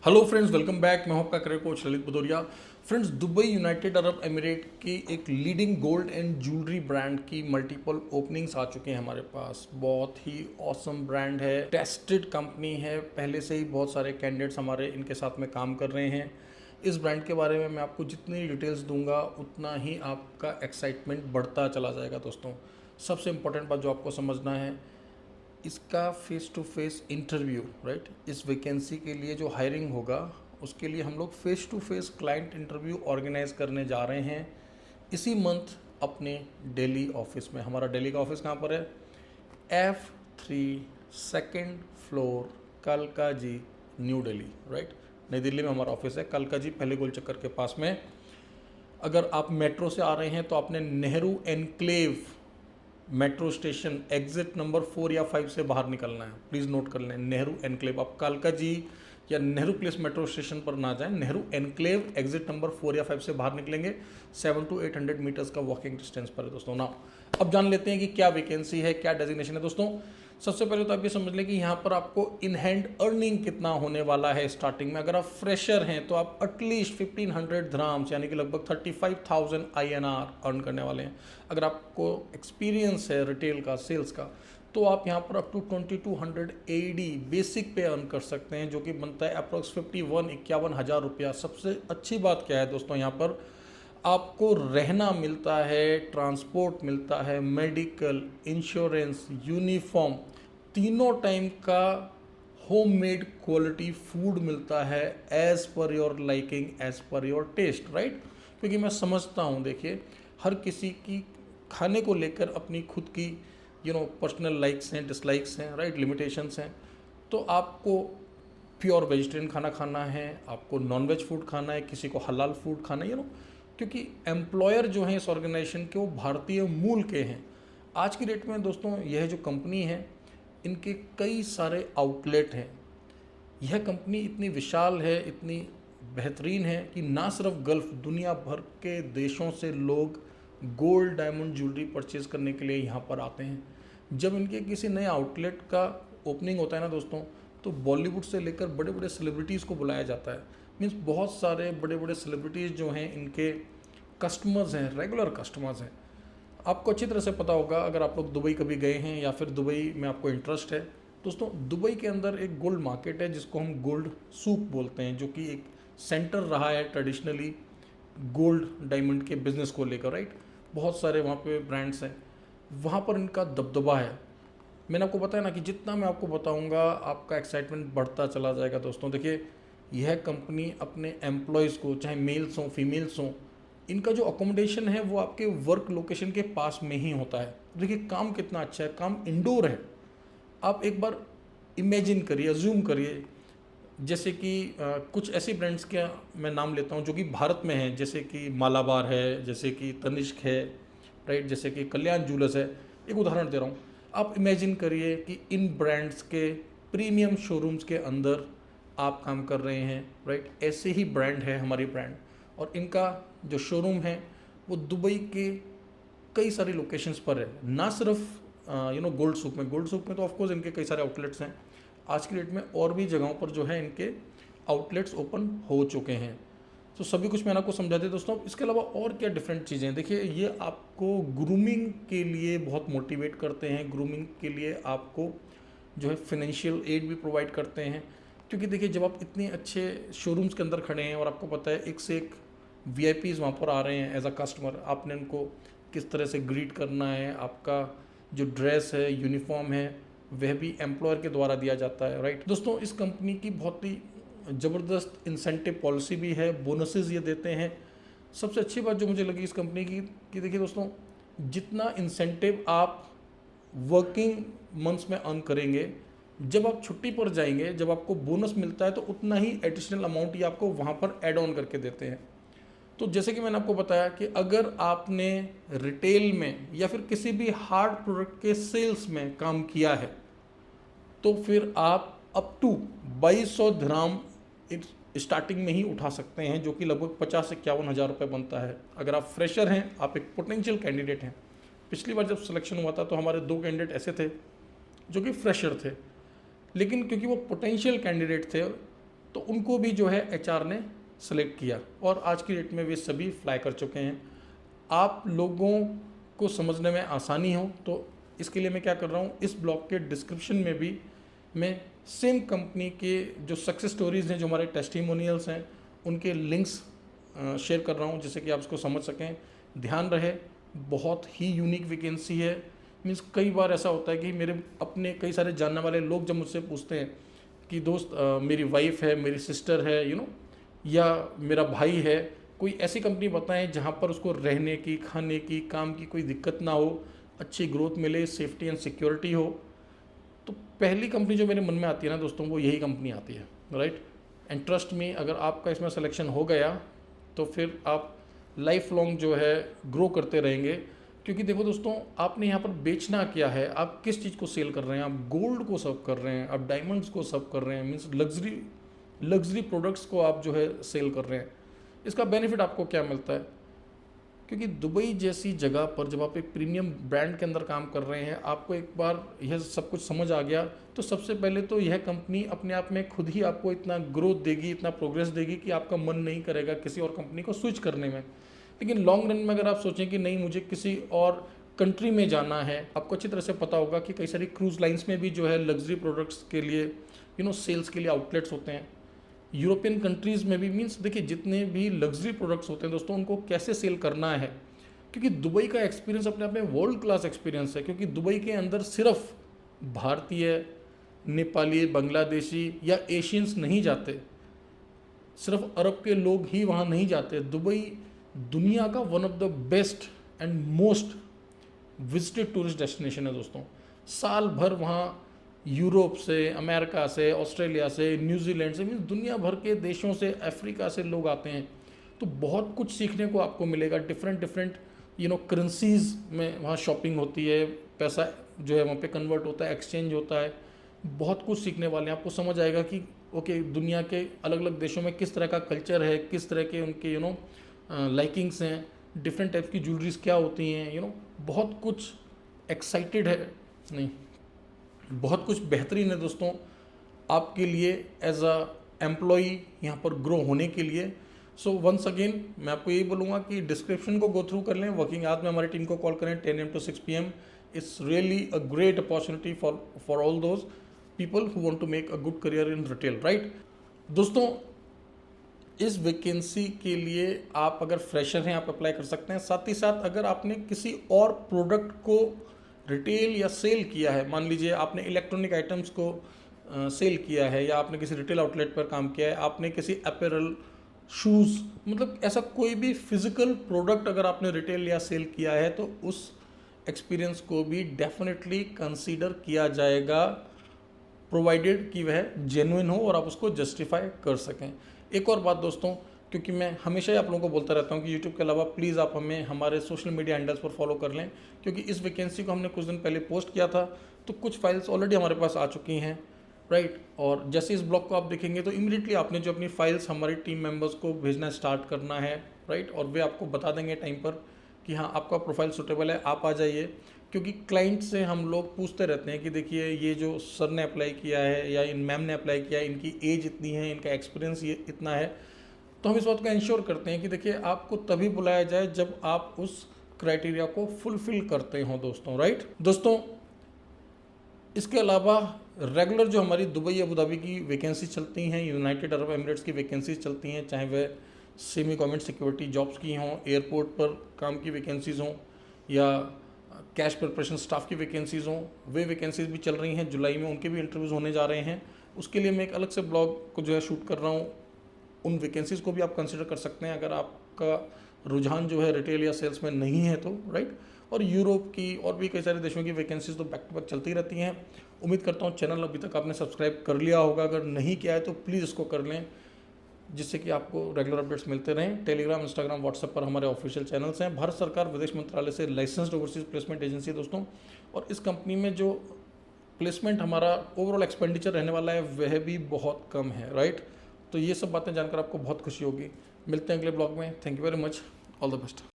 Hello friends, welcome back. मैं हूं आपका career coach Lalit Bhadauria. Friends, Dubai United Arab emirate की एक leading gold and jewellery brand की मल्टीपल ओपनिंग्स आ चुके हैं हमारे पास। बहुत ही ऑसम ब्रांड है, टेस्टेड कंपनी है, पहले से ही बहुत सारे कैंडिडेट्स हमारे इनके साथ में काम कर रहे हैं। इस ब्रांड के बारे में मैं आपको जितनी डिटेल्स दूंगा उतना ही आपका एक्साइटमेंट बढ़ता चला जाएगा। दोस्तों, सबसे इम्पोर्टेंट बात जो आपको समझना है, इसका face to face interview, right, इस वैकेंसी के लिए जो हायरिंग होगा उसके लिए हम लोग face to face client interview organize करने जा रहे हैं इसी मंथ अपने दिल्ली ऑफिस में। हमारा दिल्ली का ऑफिस कहाँ पर है? F3 सेकेंड फ्लोर, कालका जी, न्यू दिल्ली, राइट। नई दिल्ली में हमारा ऑफिस है, कालका जी पहले गोल चक्कर के पास में। अगर आप मेट्रो से आ रहे हैं तो आपने Nehru enclave metro station exit number 4 या 5 से बाहर निकलना है। प्लीज़ नोट कर लें, नेहरू एनक्लेव। आप कालका जी या नेहरू प्लेस मेट्रो स्टेशन पर ना जाएं, नेहरू एनक्लेव एग्जिट नंबर 4 या 5 से बाहर निकलेंगे। 700 to 800 मीटर्स का वॉकिंग डिस्टेंस पर है दोस्तों। ना अब जान लेते हैं कि क्या वैकेंसी है, क्या डेजिग्नेशन है। दोस्तों, सबसे पहले तो आप ये समझ लें कि यहाँ पर आपको इन हैंड अर्निंग कितना होने वाला है। स्टार्टिंग में अगर आप फ्रेशर हैं तो आप एटलीस्ट 1500 धराम्स यानी कि लगभग 35,000 INR अर्न करने वाले हैं। अगर आपको एक्सपीरियंस है रिटेल का, सेल्स का, तो आप यहाँ पर अप टू 2200 AD बेसिक पे अर्न कर सकते हैं, जो कि बनता है अप्रोक्स 51 हज़ार रुपया। सबसे अच्छी बात क्या है दोस्तों, यहाँ पर आपको रहना मिलता है, ट्रांसपोर्ट मिलता है, मेडिकल, इंश्योरेंस, यूनिफॉर्म, तीनों टाइम का होममेड क्वालिटी फूड मिलता है as per your liking, as per your taste, right. क्योंकि मैं समझता हूँ, देखिए, हर किसी की खाने को लेकर अपनी खुद की पर्सनल लाइक्स हैं, डिसलाइक्स हैं, राइट, लिमिटेशंस हैं। तो आपको प्योर वेजिटेरियन खाना खाना है, आपको नॉन वेज फूड खाना है, किसी को हलाल फूड खाना है, क्योंकि एम्प्लॉयर जो हैं इस ऑर्गेनाइजेशन के वो भारतीय मूल के हैं। आज की डेट में दोस्तों, यह जो कंपनी है इनके कई सारे आउटलेट हैं। यह कंपनी इतनी विशाल है, इतनी बेहतरीन है कि ना सिर्फ गल्फ, दुनिया भर के देशों से लोग गोल्ड डायमंड ज्वेलरी परचेज करने के लिए यहाँ पर आते हैं। जब इनके किसी नए आउटलेट का ओपनिंग होता है ना दोस्तों, तो बॉलीवुड से लेकर बड़े बड़े सेलिब्रिटीज़ को बुलाया जाता है। मीन्स बहुत सारे बड़े बड़े सेलिब्रिटीज़ जो हैं इनके कस्टमर्स हैं, रेगुलर कस्टमर्स हैं। आपको अच्छी तरह से पता होगा, अगर आप लोग दुबई कभी गए हैं या फिर दुबई में आपको इंटरेस्ट है दोस्तों, दुबई के अंदर एक गोल्ड मार्केट है जिसको हम गोल्ड सूक बोलते हैं, जो कि एक सेंटर रहा है ट्रेडिशनली गोल्ड डायमंड के बिजनेस को लेकर, राइट। बहुत सारे वहाँ पे ब्रांड्स हैं, वहाँ पर इनका दबदबा है। मैंने आपको बताया ना कि जितना मैं आपको बताऊंगा आपका एक्साइटमेंट बढ़ता चला जाएगा। दोस्तों देखिए, यह कंपनी अपने एम्प्लॉयज़ को, चाहे मेल्स हों फीमेल्स हों, इनका जो अकोमोडेशन है वो आपके वर्क लोकेशन के पास में ही होता है। देखिए काम कितना अच्छा है, काम इंडोर है। आप एक बार इमेजिन करिए, अज्यूम करिए, जैसे कि कुछ ऐसी ब्रांड्स के मैं नाम लेता हूँ जो कि भारत में हैं, जैसे कि मालाबार है, जैसे कि तनिष्क है, राइट, जैसे कि कल्याण ज्वेलर्स है। एक उदाहरण दे रहा हूँ। आप इमेजिन करिए कि इन ब्रांड्स के प्रीमियम शोरूम्स के अंदर आप काम कर रहे हैं, राइट। ऐसे ही ब्रांड है हमारी ब्रांड, और इनका जो शोरूम है वो दुबई के कई सारी लोकेशंस पर है। ना सिर्फ गोल्ड सूक में तो ऑफकोर्स इनके कई सारे आउटलेट्स हैं। आज की डेट में और भी जगहों पर जो है इनके आउटलेट्स ओपन हो चुके हैं। तो सभी कुछ मैंने आपको समझा दिया दोस्तों। इसके अलावा और क्या डिफरेंट चीज़ें हैं, देखिए, ये आपको ग्रूमिंग के लिए बहुत मोटिवेट करते हैं। ग्रूमिंग के लिए आपको जो है फाइनेंशियल एड भी प्रोवाइड करते हैं। क्योंकि देखिए, जब आप इतने अच्छे शोरूम्स के अंदर खड़े हैं और आपको पता है एक से एक VIPs वहाँ पर आ रहे हैं एज अ कस्टमर, आपने उनको किस तरह से ग्रीट करना है, आपका जो ड्रेस है, यूनिफॉर्म है, वह भी एम्प्लॉयर के द्वारा दिया जाता है, राइट। दोस्तों, इस कंपनी की बहुत ही ज़बरदस्त इंसेंटिव पॉलिसी भी है, बोनसेस ये देते हैं। सबसे अच्छी बात जो मुझे लगी इस कंपनी की कि देखिए दोस्तों, जितना इंसेंटिव आप वर्किंग मंथ्स में अर्न करेंगे, जब आप छुट्टी पर जाएंगे, जब आपको बोनस मिलता है, तो उतना ही एडिशनल अमाउंट ही आपको वहाँ पर ऐड ऑन करके देते हैं। तो जैसे कि मैंने आपको बताया कि अगर आपने रिटेल में या फिर किसी भी हार्ड प्रोडक्ट के सेल्स में काम किया है, तो फिर आप अप टू 2200 धराम स्टार्टिंग में ही उठा सकते हैं, जो कि लगभग 50-51 हज़ार रुपये बनता है। अगर आप फ्रेशर हैं, आप एक पोटेंशियल कैंडिडेट हैं। पिछली बार जब सिलेक्शन हुआ था तो हमारे 2 कैंडिडेट ऐसे थे जो कि फ्रेशर थे, लेकिन क्योंकि वो पोटेंशियल कैंडिडेट थे, तो उनको भी जो है एचआर ने सेलेक्ट किया और आज की डेट में वे सभी फ्लाई कर चुके हैं। आप लोगों को समझने में आसानी हो तो इसके लिए मैं क्या कर रहा हूँ, इस ब्लॉग के डिस्क्रिप्शन में भी मैं सेम कंपनी के जो सक्सेस स्टोरीज़ हैं, जो हमारे टेस्टिमोनियल्स हैं, उनके लिंक्स शेयर कर रहा हूँ जिससे कि आप इसको समझ सकें। ध्यान रहे, बहुत ही यूनिक वैकेंसी है। मीन्स कई बार ऐसा होता है कि मेरे अपने कई सारे जानने वाले लोग जब मुझसे पूछते हैं कि दोस्त मेरी वाइफ है, मेरी सिस्टर है, या मेरा भाई है, कोई ऐसी कंपनी बताएं जहां पर उसको रहने की, खाने की, काम की कोई दिक्कत ना हो, अच्छी ग्रोथ मिले, सेफ्टी एंड सिक्योरिटी हो, तो पहली कंपनी जो मेरे मन में आती है ना दोस्तों, वो यही कंपनी आती है, राइट। एंड ट्रस्ट मी, अगर आपका इसमें सिलेक्शन हो गया तो फिर आप लाइफ लॉन्ग जो है ग्रो करते रहेंगे। क्योंकि देखो दोस्तों, आपने यहाँ पर बेचना क्या है, आप किस चीज़ को सेल कर रहे हैं, आप गोल्ड को सर्व कर रहे हैं, आप डायमंड्स को सर्व कर रहे हैं, मीन्स लग्जरी प्रोडक्ट्स को आप जो है सेल कर रहे हैं। इसका बेनिफिट आपको क्या मिलता है, क्योंकि दुबई जैसी जगह पर जब आप एक प्रीमियम ब्रांड के अंदर काम कर रहे हैं, आपको एक बार यह सब कुछ समझ आ गया तो सबसे पहले तो यह कंपनी अपने आप में खुद ही आपको इतना ग्रोथ देगी, इतना प्रोग्रेस देगी कि आपका मन नहीं करेगा किसी और कंपनी को स्विच करने में। लेकिन लॉन्ग रन में अगर आप सोचें कि नहीं, मुझे किसी और कंट्री में जाना है, आपको अच्छी तरह से पता होगा कि कई सारी क्रूज लाइन्स में भी जो है लग्जरी प्रोडक्ट्स के लिए सेल्स के लिए आउटलेट्स होते हैं। यूरोपियन कंट्रीज़ में भी, मीन्स देखिए, जितने भी लग्जरी प्रोडक्ट्स होते हैं दोस्तों, उनको कैसे सेल करना है, क्योंकि दुबई का एक्सपीरियंस अपने आप में वर्ल्ड क्लास एक्सपीरियंस है। क्योंकि दुबई के अंदर सिर्फ भारतीय, नेपाली, बांग्लादेशी या एशियंस नहीं जाते, सिर्फ अरब के लोग ही वहाँ नहीं जाते। दुबई दुनिया का one of the best and most visited tourist destination है दोस्तों। साल भर वहाँ यूरोप से, अमेरिका से, ऑस्ट्रेलिया से, न्यूजीलैंड से, मीन्स दुनिया भर के देशों से, अफ्रीका से लोग आते हैं। तो बहुत कुछ सीखने को आपको मिलेगा। डिफरेंट करेंसीज़ में वहाँ शॉपिंग होती है, पैसा जो है वहाँ पे कन्वर्ट होता है, एक्सचेंज होता है। बहुत कुछ सीखने वाले हैं। आपको समझ आएगा कि ओके, दुनिया के अलग अलग देशों में किस तरह का कल्चर है, किस तरह के उनके लाइकिंग्स हैं, डिफरेंट टाइप की ज्वेलरीज क्या होती हैं, बहुत कुछ एक्साइटेड है, नहीं, बहुत कुछ बेहतरीन है दोस्तों आपके लिए एज अ एम्प्लॉई यहाँ पर ग्रो होने के लिए। सो वंस अगेन मैं आपको यही बोलूँगा कि डिस्क्रिप्शन को गो थ्रू कर लें, वर्किंग आवर्स में हमारी टीम को कॉल करें 10 AM to 6 PM। It's really a great opportunity for all those people who want to make a good career in retail, right. दोस्तों, इस वैकेंसी के लिए आप अगर फ्रेशर हैं, आप अप्लाई कर सकते हैं। साथ ही साथ अगर आपने किसी और प्रोडक्ट को रिटेल या सेल किया है, मान लीजिए आपने इलेक्ट्रॉनिक आइटम्स को सेल किया है, या आपने किसी रिटेल आउटलेट पर काम किया है, आपने किसी अपैरल, शूज़, मतलब ऐसा कोई भी फिजिकल प्रोडक्ट अगर आपने रिटेल या सेल किया है, तो उस एक्सपीरियंस को भी डेफिनेटली कंसीडर किया जाएगा, प्रोवाइडेड कि वह जेन्युइन हो और आप उसको जस्टिफाई कर सकें। एक और बात दोस्तों, क्योंकि मैं हमेशा ही आप लोगों को बोलता रहता हूँ कि यूट्यूब के अलावा प्लीज़ आप हमें हमारे सोशल मीडिया हैंडल्स पर फॉलो कर लें, क्योंकि इस वैकेंसी को हमने कुछ दिन पहले पोस्ट किया था, तो कुछ फाइल्स ऑलरेडी हमारे पास आ चुकी हैं, राइट। और जैसे इस ब्लॉग को आप देखेंगे तो इमीडिएटली आपने जो अपनी फाइल्स हमारी टीम मेंबर्स को भेजना स्टार्ट करना है, राइट। और वे आपको बता देंगे टाइम पर कि हाँ, आपका प्रोफाइल सूटेबल है, आप आ जाइए। क्योंकि क्लाइंट से हम लोग पूछते रहते हैं कि देखिए, ये जो सर ने अप्लाई किया है या इन मैम ने अप्लाई किया है, इनकी एज इतनी है, इनका एक्सपीरियंस ये इतना है। तो हम इस बात को इंश्योर करते हैं कि देखिए, आपको तभी बुलाया जाए जब आप उस क्राइटेरिया को फुलफिल करते हो दोस्तों, राइट। दोस्तों, इसके अलावा रेगुलर जो हमारी दुबई अबू धाबी की वैकेंसी चलती हैं, यूनाइटेड अरब एमिरेट्स की वैकेंसीज चलती हैं, चाहे वह सेमी गवर्नमेंट सिक्योरिटी जॉब्स की हों, एयरपोर्ट पर काम की वैकेंसीज़ हों, या कैश प्रिपरेशन स्टाफ की वैकेंसीज़ हों, वे वैकेंसीज भी चल रही हैं। जुलाई में उनके भी इंटरव्यूज़ होने जा रहे हैं। उसके लिए मैं एक अलग से ब्लॉग को जो है शूट कर रहा हूँ। उन वैकेंसीज़ को भी आप कंसिडर कर सकते हैं अगर आपका रुझान जो है रिटेल या सेल्स में नहीं है तो, राइट। और यूरोप की और भी कई सारे देशों की वैकेंसीज तो बैक टू बैक चलती रहती हैं। उम्मीद करता हूँ चैनल अभी तक आपने सब्सक्राइब कर लिया होगा, अगर नहीं किया है तो प्लीज़ इसको कर लें, जिससे कि आपको रेगुलर अपडेट्स मिलते रहें। टेलीग्राम, इंस्टाग्राम, व्हाट्सएप पर हमारे ऑफिशियल चैनल्स हैं। भारत सरकार विदेश मंत्रालय से लाइसेंस्ड ओवरसीज प्लेसमेंट एजेंसी दोस्तों, और इस कंपनी में जो प्लेसमेंट हमारा ओवरऑल एक्सपेंडिचर रहने वाला है वह भी बहुत कम है, राइट। तो ये सब बातें जानकर आपको बहुत खुशी होगी। मिलते हैं अगले ब्लॉग में। Thank you very much, all the best.